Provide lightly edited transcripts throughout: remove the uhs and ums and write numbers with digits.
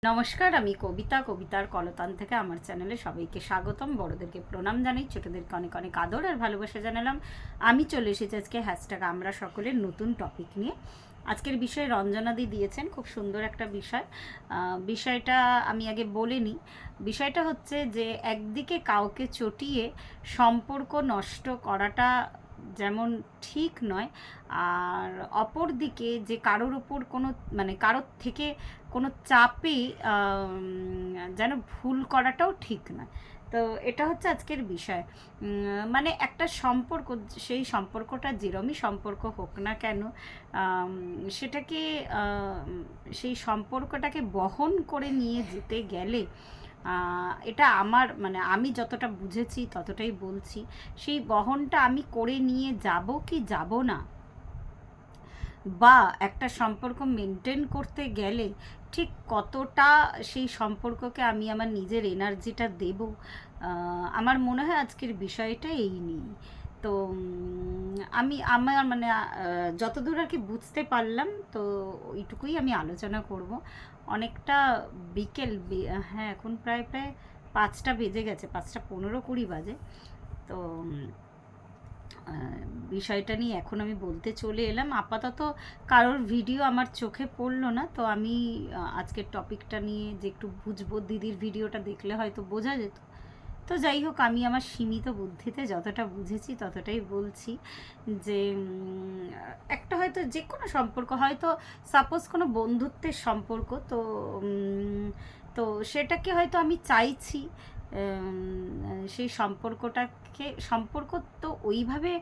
নমস্কার, আমি কবিতা, কবিতার কলতান থেকে আমার চ্যানেলে সবাইকে স্বাগতম। বড়দেরকে প্রণাম জানাই, ছোটদেরকে অনেক অনেক আদর আর ভালোবাসা জানালাম। আমি চলে এসেছি আজকে হ্যাশট্যাগ আমরা সকলের নতুন টপিক নিয়ে। আজকের বিষয় রঞ্জনাদি দিয়েছেন, খুব সুন্দর একটা বিষয়। বিষয়টা আমি আগে বলে নিই। বিষয়টা হচ্ছে যে একদিকে কাউকে চটিয়ে সম্পর্ক নষ্ট করাটা যেমন ঠিক নয়, আর অপর দিকে যে কারোর ওপর কোনো কারোর থেকে কোনো চাপে যেন ভুল করাটাও ঠিক নয়। তো এটা হচ্ছে আজকের বিষয়। মানে একটা সম্পর্ক, সেই সম্পর্কটা যেরমই সম্পর্ক হোক না কেন, সেটাকে সেই সম্পর্কটাকে বহন করে নিয়ে যেতে গেলে এটা আমার আমি যতটা বুঝেছি ততটাই বলছি, সেই বহনটা আমি করে নিয়ে যাব কি যাব না, বা একটা সম্পর্ক মেনটেন করতে গেলে ঠিক কতটা সেই সম্পর্ককে আমি আমার নিজের এনার্জিটা দেব, আমার মনে হয় আজকের বিষয়টা এই নিয়েই। তো আমি আমার যতদূর আর কি বুঝতে পারলাম, তো ওইটুকুই আমি আলোচনা করব। অনেকটা বিকেল, হ্যাঁ এখন প্রায় প্রায় 5টা বেজে গেছে, 5টা 15-20 বাজে। তো বিষয়টা নিয়ে এখন আমি বলতে চলে এলাম। আপাতত কারোর ভিডিও আমার চোখে পড়লো না, তো আমি আজকের টপিকটা নিয়ে যে একটু বুঝবো, দিদির ভিডিওটা দেখলে হয়তো বোঝা যেত। তো যাই হোক, আমি আমার সীমিত বুদ্ধিতে যতটা বুঝেছি ততটাই বলছি। যে একটা হয়তো যে কোনো সম্পর্ক, হয়তো সাপোজ কোনো বন্ধুত্বের সম্পর্ক, তো তো সেটাকে হয়তো আমি চাইছি সেই সম্পর্ক তো ওইভাবে,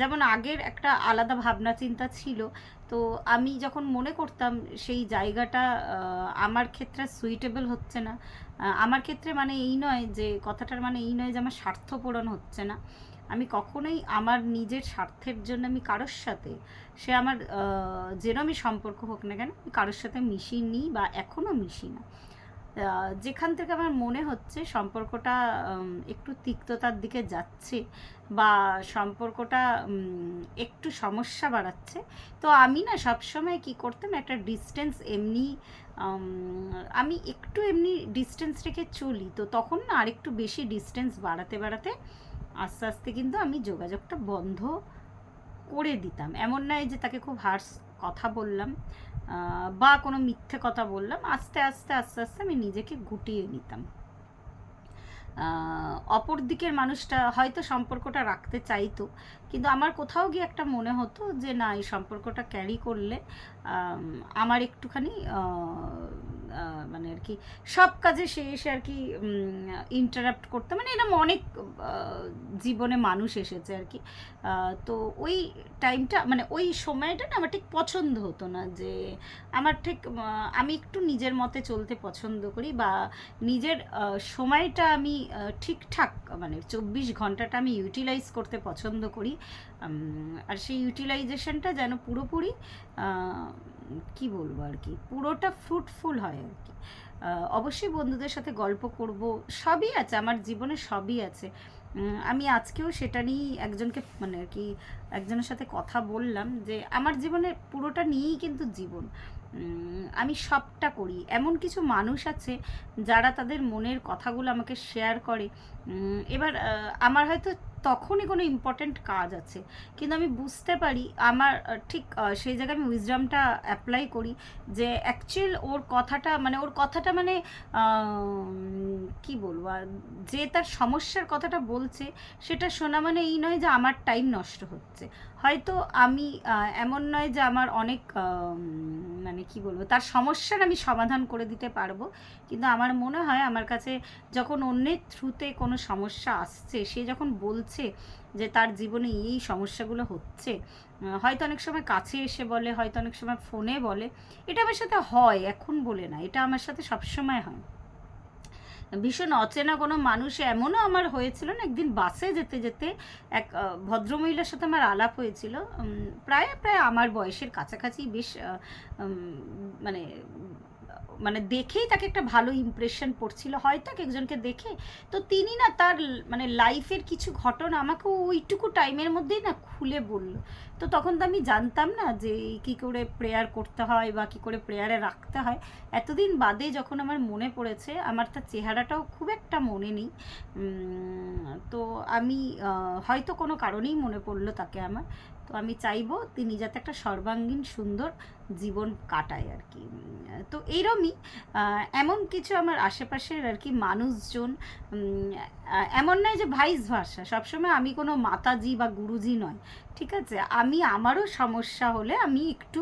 যেমন আগের একটা আলাদা ভাবনা চিন্তা ছিল। তো আমি যখন মনে করতাম সেই জায়গাটা আমার ক্ষেত্রে সুইটেবল হচ্ছে না, আমার ক্ষেত্রে এই নয় যে কথাটার এই নয় যে আমার স্বার্থ পূরণ হচ্ছে না। আমি কখনোই আমার নিজের স্বার্থের জন্য আমি কারোর সাথে, সে আমার যেরমই সম্পর্ক হোক না কেন, আমি কারোর সাথে মিশিনি বা এখনও মিশি না। যেখান থেকে আমার মনে হচ্ছে সম্পর্কটা একটু তিক্ততার দিকে যাচ্ছে বা সম্পর্কটা একটু সমস্যা বাড়াচ্ছে, তো আমি না সবসময় কী করতাম, একটা ডিস্টেন্স এমনি আমি একটু এমনি ডিস্টেন্স রেখে চলি। তো তখন না আরেকটু বেশি ডিস্টেন্স বাড়াতে বাড়াতে আস্তে আস্তে কিন্তু আমি যোগাযোগটা বন্ধ করে দিতাম। এমন নয় যে তাকে খুব হার্শ কথা বললাম বা কোনো মিথ্যে কথা বললাম, আস্তে আস্তে আস্তে আস্তে আমি নিজেকে গুটিয়ে নিতাম। অপর দিকের মানুষটা হয়তো সম্পর্কটা রাখতে চাইতো, কিন্তু আমার কোথাও গিয়ে একটা মনে হতো যে না, এই সম্পর্কটা ক্যারি করলে আমার একটুখানি আর কি সব কাজে সে এসে আর কি ইন্টারাপ্ট করতে, এরকম অনেক জীবনে মানুষ এসেছে আর কি। তো ওই টাইমটা ওই সময়টা না আমার ঠিক পছন্দ হতো না, যে আমার ঠিক আমি একটু নিজের মতে চলতে পছন্দ করি, বা নিজের সময়টা আমি ঠিকঠাক 24 ঘন্টাটা আমি ইউটিলাইজ করতে পছন্দ করি। আর সেই ইউটিলাইজেশনটা যেন পুরোপুরি কি বলবো আর কি, পুরোটা ফ্রুটফুল হয় আর কি। অবশ্যই বন্ধুদের সাথে গল্প করব, সবই আছে আমার জীবনে, সবই আছে। আমি আজকেও সেটা নিয়েই একজনকে আর কি একজনের সাথে কথা বললাম, যে আমার জীবনে পুরোটা নিয়েই কিন্তু জীবন, আমি সবটা করি। এমন কিছু মানুষ আছে যারা তাদের মনের কথাগুলো আমাকে শেয়ার করে। এবার আমার হয়তো তখনই কোনো ইম্পর্ট্যান্ট কাজ আছে, কিন্তু আমি বুঝতে পারি আমার ঠিক সেই জায়গায় আমি উইজডমটা অ্যাপ্লাই করি, যে অ্যাকচুয়াল ওর কথাটা কি বলবো, আর যে তার সমস্যার কথাটা বলছে সেটা শোনা এই নয় যে আমার টাইম নষ্ট হচ্ছে। হয়তো আমি এমন নয় যে আমার অনেক কি বলবো, তার সমস্যার আমি সমাধান করে দিতে পারবো, কিন্তু আমার মনে হয় আমার কাছে যখন অন্যের থ্রুতে কোনো সমস্যা আসছে, সে যখন বলছে যে তার জীবনে এই সমস্যাগুলো হচ্ছে, হয়তো অনেক সময় কাছে এসে বলে, হয়তো অনেক সময় ফোনে বলে, এটা আমার সাথে হয় এখন বলে না, এটা আমার সাথে সবসময় হয়। ভীষণ অচেনা কোনো মানুষ, এমনও আমার হয়েছিল না, একদিন বাসে যেতে যেতে এক ভদ্রমহিলার সাথে আমার আলাপ হয়েছিল, প্রায় প্রায় আমার বয়সের কাছাকাছি, বেশ মানে দেখেই তাকে একটা ভালো ইমপ্রেশন পড়ছিল হয়তো একজনকে দেখে। তো তিনি না তার লাইফের কিছু ঘটনা আমাকে ওইটুকু টাইমের মধ্যেই না খুলে বলল। তো তখন তো আমি জানতাম না যে কী করে প্রেয়ার করতে হয় বা কী করে প্রেয়ারে রাখতে হয়। এতদিন বাদে যখন আমার মনে পড়েছে, আমার তার চেহারাটাও খুব একটা মনে নেই, তো আমি হয়তো কোনো কারণেই মনে পড়লো তাকে আমার। তো আমি চাইবো তিনি যাতে একটা সর্বাঙ্গীন সুন্দর জীবন কাটায় আর কি। তো এইরমই এমন কিছু আমার আশেপাশের আর কি মানুষজন, এমন নয় যে ভাইস ভার্সা, সবসময় আমি কোনো মাতাজি বা গুরুজি নয়, ঠিক আছে? আমি আমারও সমস্যা হলে আমি একটু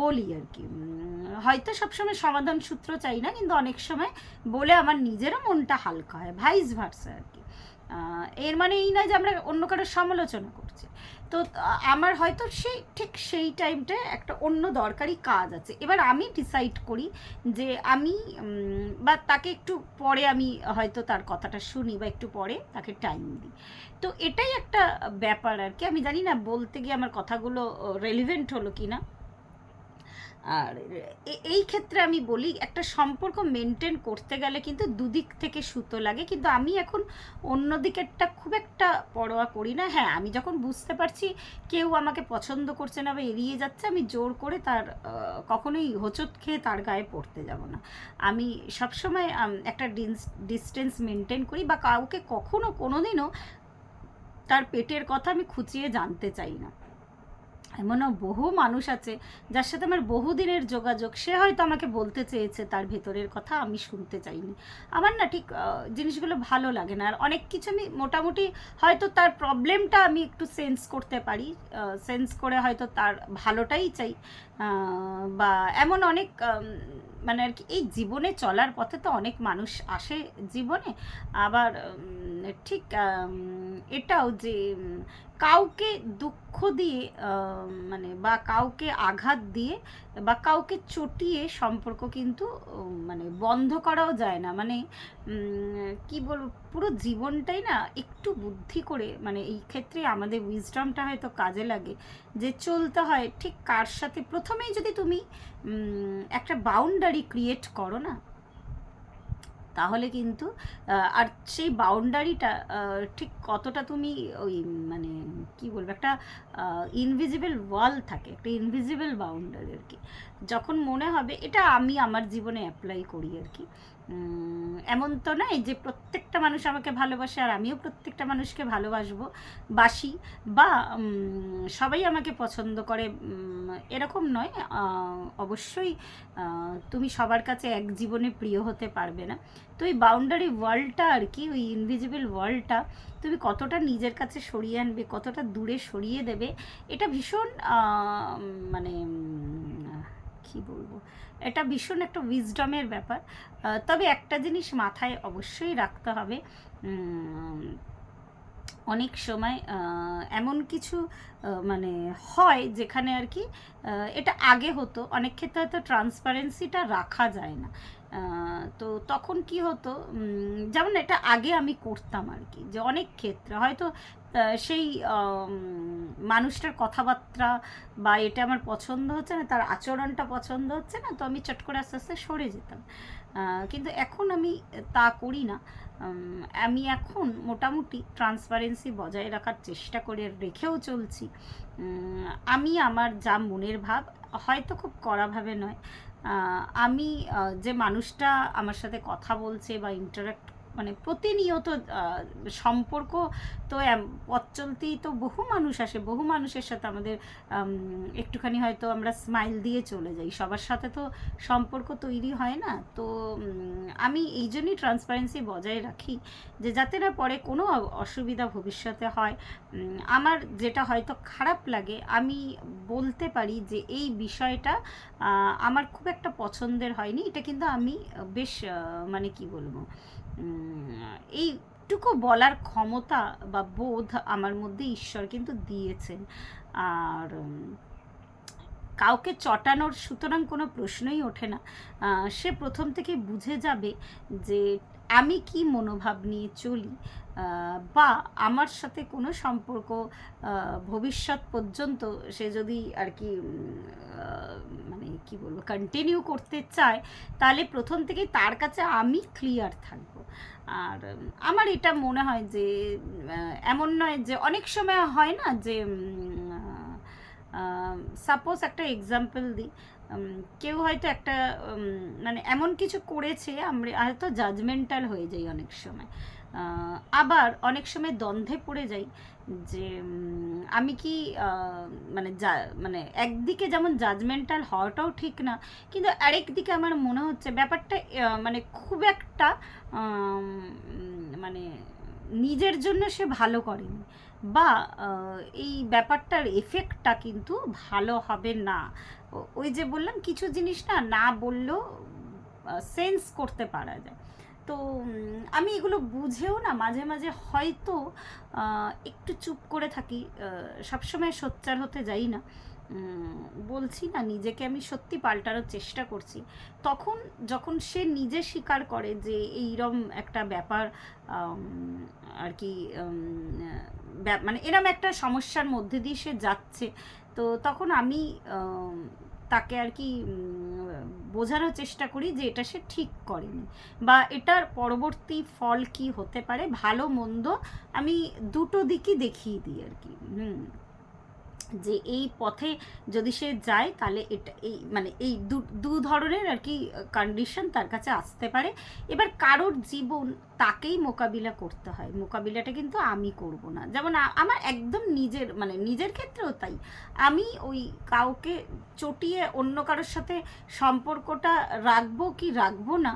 বলি আর কি, হয়তো সবসময় সমাধান সূত্র চাই না, কিন্তু অনেক সময় বলে আমার নিজেরও মনটা হালকা হয়, ভাইস ভার্সা আর কি। এর মানে এই নয় যে আমরা অন্য কারোর সমালোচনা করছি। তো আমার হয়তো ঠিক সেই টাইমটায় একটা অন্য দরকারি কাজ আছে, এবার আমি ডিসাইড করি যে আমি বা তাকে একটু পরে আমি হয়তো তার কথাটা শুনি বা একটু পরে তাকে টাইম দিই। তো এটাই একটা ব্যাপার আর কি। আমি জানি না বলতে গিয়ে আমার কথাগুলো রেলিভেন্ট হলো কি না। আর এই ক্ষেত্রে আমি বলি, একটা সম্পর্ক মেনটেন করতে গেলে কিন্তু দুদিক থেকে সুতো লাগে, কিন্তু আমি এখন অন্য দিকেরটা খুব একটা পরোয়া করি না। হ্যাঁ, আমি যখন বুঝতে পারছি কেউ আমাকে পছন্দ করছে না বা এড়িয়ে যাচ্ছে, আমি জোর করে তার কখনোই হোঁচট খেয়ে তার গায়ে পড়তে যাব না। আমি সবসময় একটা ডিস্টেন্স মেনটেন করি, বা কাউকে কখনো কোনোদিনও তার পেটের কথা আমি খুঁচিয়ে জানতে চাই না। এমনও বহু মানুষ আছে যার সাথে আমার বহুদিনের যোগাযোগ, সে হয়তো আমাকে বলতে চেয়েছে তার ভেতরের কথা, আমি শুনতে চাইনি। আমার না ঠিক জিনিসগুলো ভালো লাগে না। আর অনেক কিছু আমি মোটামুটি হয়তো তার প্রবলেমটা আমি একটু সেন্স করতে পারি, সেন্স করে হয়তো তার ভালোটাই চাই, বা এমন অনেক মানে আর কি এই জীবনে চলার পথে তো অনেক মানুষ আসে জীবনে। আবার ঠিক এটাও যে কাউকে দুঃখ দিয়ে মানে বা কাউকে আঘাত দিয়ে বা কাউকে চটিয়ে সম্পর্ক কিন্তু মানে বন্ধ করাও যায় না। মানে কি বলবো, পুরো জীবনটাই না একটু বুদ্ধি করে, মানে এই ক্ষেত্রে আমাদের উইজডমটা হয়তো কাজে লাগে, যে চলতে হয় ঠিক কার সাথে। প্রথমেই যদি তুমি একটা বাউন্ডারি ক্রিয়েট করো না, তাহলে কিন্তু আর সেই বাউন্ডারিটা ঠিক কতটা তুমি ওই মানে কি বলবো, একটা ইনভিজিবল ওয়াল থাকে, একটা ইনভিজিবল বাউন্ডারি আর কি। যখন মনে হবে, এটা আমি আমার জীবনে অ্যাপ্লাই করি আর কি। এমন তো নয় যে প্রত্যেকটা মানুষ আমাকে ভালোবাসে আর আমিও প্রত্যেকটা মানুষকে বাসি, বা সবাই আমাকে পছন্দ করে, এরকম নয়। অবশ্যই তুমি সবার কাছে এক জীবনে প্রিয় হতে পারবে না। তো এই বাউন্ডারি ওয়ালটা আর কি, ওই ইনভিজিবল ওয়ালটা তুমি কতটা নিজের কাছে সরিয়ে আনবে, কতটা দূরে সরিয়ে দেবে, এটা ভীষণ মানে কি বলবো, এটা ভীষণ একটা উইজডমের ব্যাপার। তবে একটা জিনিস মাথায় অবশ্যই রাখতে হবে, অনেক সময় এমন কিছু মানে হয় যেখানে আর কি, এটা আগে হতো, অনেক ক্ষেত্রে হয়তো ট্রান্সপারেন্সিটা রাখা যায় না। তো তখন কি হতো, যেমন এটা আগে আমি করতাম আর কি, যে অনেক ক্ষেত্রে হয়তো সেই মানুষটার কথাবার্তা বা এটা আমার পছন্দ হচ্ছে না, তার আচরণটা পছন্দ হচ্ছে না, তো আমি চট করে আস্তে আস্তে সরে যেতাম। কিন্তু এখন আমি তা করি না। আমি এখন মোটামুটি ট্রান্সপারেন্সি বজায় রাখার চেষ্টা করে রেখেও চলছি। আমি আমার যা মনের ভাব, হয়তো খুব কড়াভাবে নয়, আমি যে মানুষটা আমার সাথে কথা বলছে বা ইন্টারাক্ট মানে প্রতিনিয়ত সম্পর্ক, তো পথ চলতেই তো বহু মানুষ আসে, বহু মানুষের সাথে আমাদের একটুখানি হয়তো আমরা স্মাইল দিয়ে চলে যাই, সবার সাথে তো সম্পর্ক তৈরি হয় না। তো আমি এই জন্যই ট্রান্সপারেন্সি বজায় রাখি, যে যাতে না পরে কোনো অসুবিধা ভবিষ্যতে হয়। আমার যেটা হয়তো খারাপ লাগে, আমি বলতে পারি যে এই বিষয়টা আমার খুব একটা পছন্দের হয়নি, এটা কিন্তু আমি বেশ মানে কি বলবো, এইটুকু বলার ক্ষমতা বা বোধ আমার মধ্যে ঈশ্বর কিন্তু দিয়েছেন। আর কাউকে চটানোর সুতরাং কোনো প্রশ্নই ওঠে না। সে প্রথম থেকে বুঝে যাবে যে আমি কি মনোভাব নিয়ে চলি, বা আমার সাথে কোনো সম্পর্ক ভবিষ্যৎ পর্যন্ত সে যদি আর কি মানে কি বলবো কন্টিনিউ করতে চায়, তাহলে প্রথম থেকেই তার কাছে আমি ক্লিয়ার থাকবো। আর আমার এটা মনে হয় যে এমন নয় যে অনেক সময় হয় না যে সাপোজ একটা এক্সাম্পল দিই, কেউ হয়তো একটা মানে এমন কিছু করেছে, আমরা হয়তো জাজমেন্টাল হয়ে যাই অনেক সময়, আবার অনেক সময় দ্বন্দ্বে পড়ে যাই যে আমি কি মানে মানে একদিকে যেমন জাজমেন্টাল হওয়াটাও ঠিক না, কিন্তু আরেক দিকে আমার মনে হচ্ছে ব্যাপারটা মানে খুব একটা মানে নিজের জন্য সে ভালো করেনি, বা এই ব্যাপারটার এফেক্টটা কিন্তু ভালো হবে না। ওই যে বললাম কিছু জিনিস না না বললেও সেন্স করতে পারা যায়। তো আমি এগুলো বুঝেও না মাঝে মাঝে হয়তো একটু চুপ করে থাকি, সবসময় সোচ্চার হতে যাই না। বলছি না নিজেকে আমি সত্যি পাল্টানোর চেষ্টা করছি, তখন যখন সে নিজে স্বীকার করে যে এইরকম একটা ব্যাপার আর কি মানে এরম একটা সমস্যার মধ্যে দিয়ে সে যাচ্ছে, তো তখন আমি তাকে আর কি বোঝানোর চেষ্টা করি যে এটা সে ঠিক করেনি, বা এটার পরবর্তী ফল কি হতে পারে ভালো মন্দ আমি দুটো দিকই দেখিয়ে দিই আর কি। যে এই পথে যদি সে যায় তাহলে এটা এই মানে এই দু ধরনের আর কি কন্ডিশন তার কাছে আসতে পারে। এবার কারোর জীবন তাকেই মোকাবিলা করতে হয়, মোকাবিলাটা কিন্তু আমি করব না। যেমন আমার একদম নিজের মানে নিজের ক্ষেত্রেও তাই, আমি ওই কাউকে চটিয়ে অন্য কারোর সাথে সম্পর্কটা রাখবো কি রাখবো না,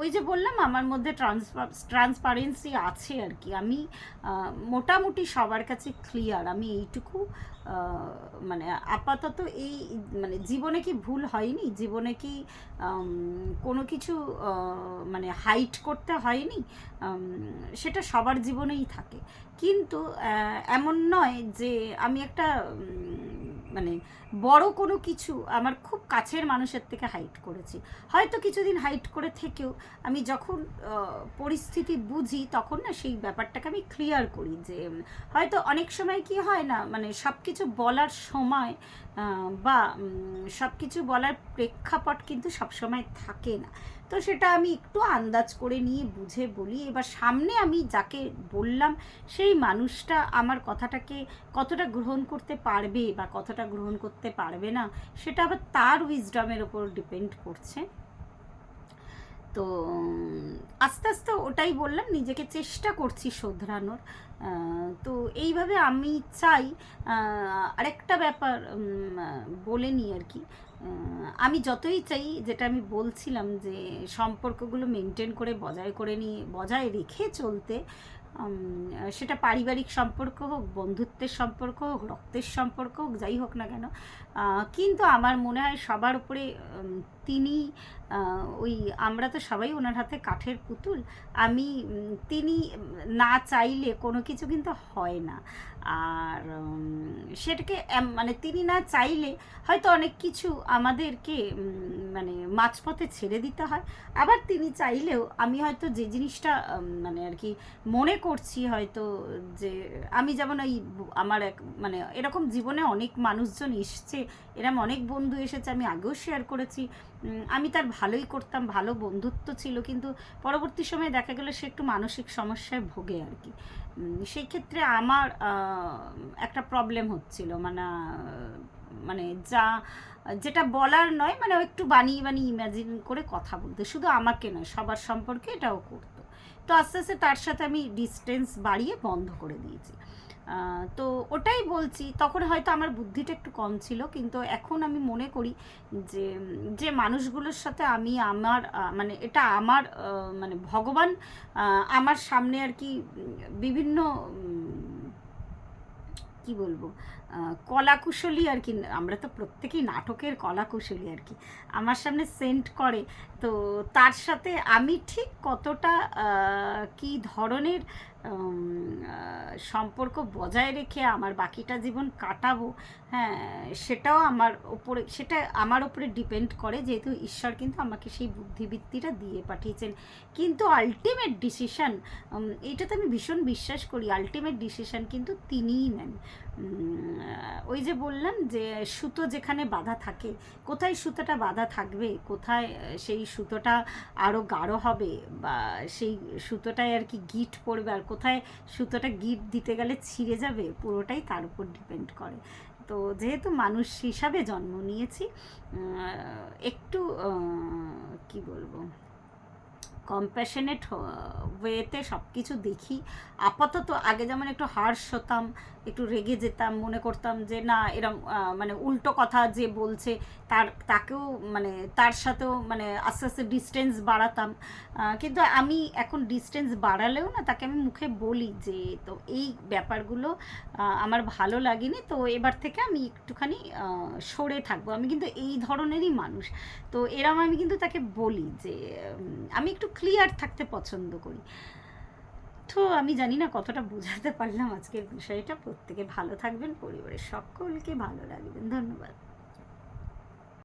ওই যে বললাম আমার মধ্যে ট্রান্সপারেন্সি আছে আর কি, আমি মোটামুটি সবার কাছে ক্লিয়ার। আমি এইটুকু মানে আপাতত এই মানে জীবনে কি ভুল হয়নি, জীবনে কি কোনো কিছু মানে হাইট করতে হয়নি, সেটা সবার জীবনেই থাকে। কিন্তু এমন নয় যে আমি একটা মানে বড় কোনো কিছু আমার খুব কাছের মানুষের থেকে হাইট করেছি, হয়তো কিছুদিন হাইট করে থেকেও আমি যখন পরিস্থিতি বুঝি তখন না সেই ব্যাপারটাকে আমি ক্লিয়ার করি। যে হয়তো অনেক সময় কি হয় না মানে সব কিছু বলার সময় বা সব কিছু বলার প্রেক্ষাপট কিন্তু সবসময় থাকে না, তো সেটা আমি একটু আন্দাজ করে নিয়ে বুঝে বলি। এবার সামনে আমি যাকে বললাম সেই মানুষটা আমার কথাটাকে কতটা গ্রহণ করতে পারবে বা কতটা গ্রহণ করতে পারবে না সেটা আবার তার উইজডমের ওপর ডিপেন্ড করছে। তো আস্তে আস্তে ওটাই বললাম, নিজেকে চেষ্টা করছি শোধরানোর। তো এইভাবে আমি চাই। আরেকটা ব্যাপার বলে নিই আর কি, আমি যতই চাই, যেটা আমি বলছিলাম যে সম্পর্কগুলো মেনটেন করে বজায় রেখে চলতে, সেটা পারিবারিক সম্পর্ক হোক, বন্ধুত্বের সম্পর্ক হোক, রক্তের সম্পর্ক হোক, যাই হোক না কেন, কিন্তু আমার মনে হয় সবার উপরে তিনি ওই আমরা তো সবাই ওনার হাতে কাঠের পুতুল, তিনি না চাইলে কোনো কিছু কিন্তু হয় না। আর সেটাকে মানে তিনি না চাইলে হয়তো অনেক কিছু আমাদেরকে মানে মাঝপথে ছেড়ে দিতে হয়, আবার তিনি চাইলেও আমি হয়তো যে জিনিসটা মানে আর কি মনে করছি হয়তো, যে আমি যেমন ওই আমার এক মানে এরকম জীবনে অনেক মানুষজন এসছে, এরকম অনেক বন্ধু এসেছে, আমি আগেও শেয়ার করেছি, আমি তার ভালোই করতাম, ভালো বন্ধুত্ব ছিল, কিন্তু পরবর্তী সময়ে দেখা গেল সে একটু মানসিক সমস্যায় ভোগে আর কি। সেই ক্ষেত্রে আমার একটা প্রবলেম হচ্ছিল, মানে যেটা বলার নয়, মানে একটু বানিয়ে ইম্যাজিন করে কথা বলতে, শুধু আমাকে নয় সবার সম্পর্কে এটাও করতো। তো আস্তে আস্তে তার সাথে আমি ডিস্টেন্স বাড়িয়ে বন্ধ করে দিয়েছি। তো ওটাই বলছি, তখন হয়তো আমার বুদ্ধিটা একটু কম ছিল, কিন্তু এখন আমি মনে করি যে মানুষগুলোর সাথে আমি আমার মানে এটা আমার মানে ভগবান আমার সামনে আর কি বিভিন্ন কি বলবো কলাকুশলী আর কি, আমরা তো প্রত্যেকেই নাটকের কলাকুশলী আর কি, আমার সামনে সেন্ট করে। তো তার সাথে আমি ঠিক কতটা কি ধরনের সম্পর্ক বজায় রেখে আমার বাকিটা জীবন কাটাবো, হ্যাঁ সেটা আমার ওপরে ডিপেন্ড করে, যেহেতু ঈশ্বর কিন্তু আমাকে সেই বুদ্ধিবৃত্তিটা দিয়ে পাঠিয়েছেন। কিন্তু আলটিমেট ডিসিশন, এইটাতে আমি ভীষণ বিশ্বাস করি, আলটিমেট ডিসিশন কিন্তু তিনিই নেন। ওই যে বললাম যে সুতো যেখানে বাঁধা থাকে, কোথায় সুতোটা বাঁধা থাকবে, কোথায় সেই সুতোটা আরও গাঢ় হবে, বা সেই সুতোটায় আর কি গিট পড়বে, আর কোথায় সুতোটা গিট দিতে গেলে ছিঁড়ে যাবে, পুরোটাই তার উপর ডিপেন্ড করে। তো যেহেতু মানুষ হিসাবে জন্ম নিয়েছি, একটু কি বলবো, কম্প্যাশনেট ওয়েতে সব কিছু দেখি। আপাতত আগে যেমন একটু হার্শ হতাম, একটু রেগে যেতাম, মনে করতাম যে না এরম মানে উল্টো কথা যে বলছে তাকেও মানে তার সাথেও মানে আস্তে আস্তে ডিস্টেন্স বাড়াতাম। কিন্তু আমি এখন ডিস্টেন্স বাড়ালেও না তাকে আমি মুখে বলি যে তো এই ব্যাপারগুলো আমার ভালো লাগেনি, তো এবার থেকে আমি একটুখানি সরে থাকবো, আমি কিন্তু এই ধরনেরই মানুষ। তো এরম আমি কিন্তু তাকে বলি যে আমি একটু ক্লিয়ার থাকতে পছন্দ করি। তো আমি জানি না কতটা বোঝাতে পারলাম আজকের বিষয়টা। প্রত্যেকে ভালো থাকবেন, পরিবারের সকলকে ভালো রাখবেন। ধন্যবাদ।